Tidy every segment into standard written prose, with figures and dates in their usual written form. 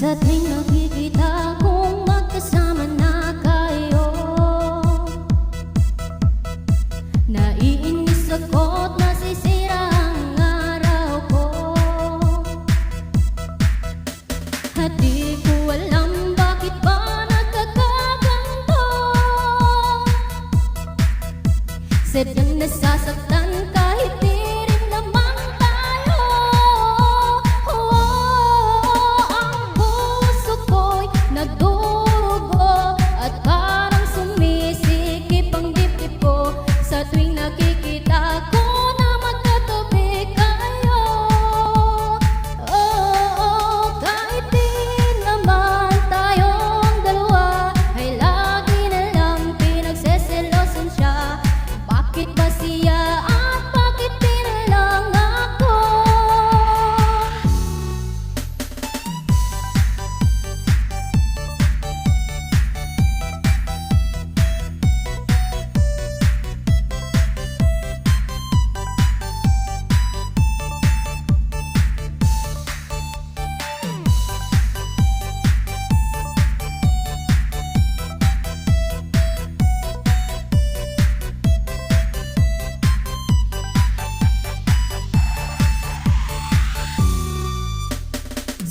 Sa tuwing nakikita kong magkasama na kayo, naiinis ako't nasisira ang araw ko. At di ko alam bakit ba nagkakaganto. Sadyang nasasaktan kahit di rin naman tayo. Ang puso ko'y nagdurugo at parang sumisikip ang dibdib ko sa tuwing nakikita ko na magkatabi kayo. Kahit di naman tayong dalawa ay lagi na lang pinagseselosan siya. Bakit ba siya at bakit di na lang ako?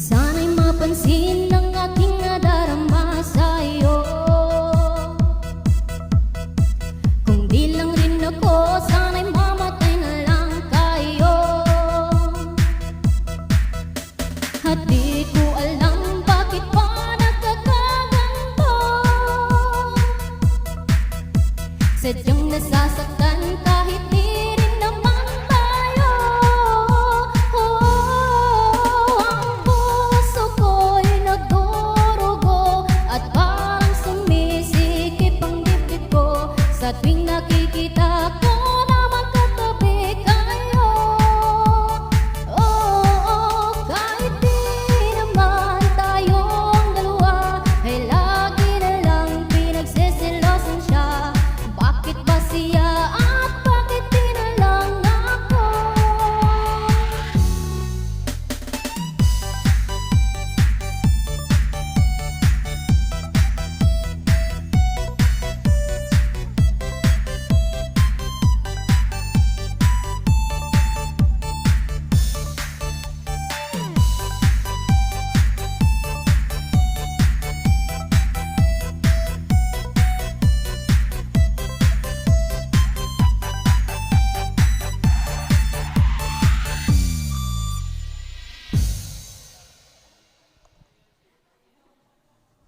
Sana'y mapansin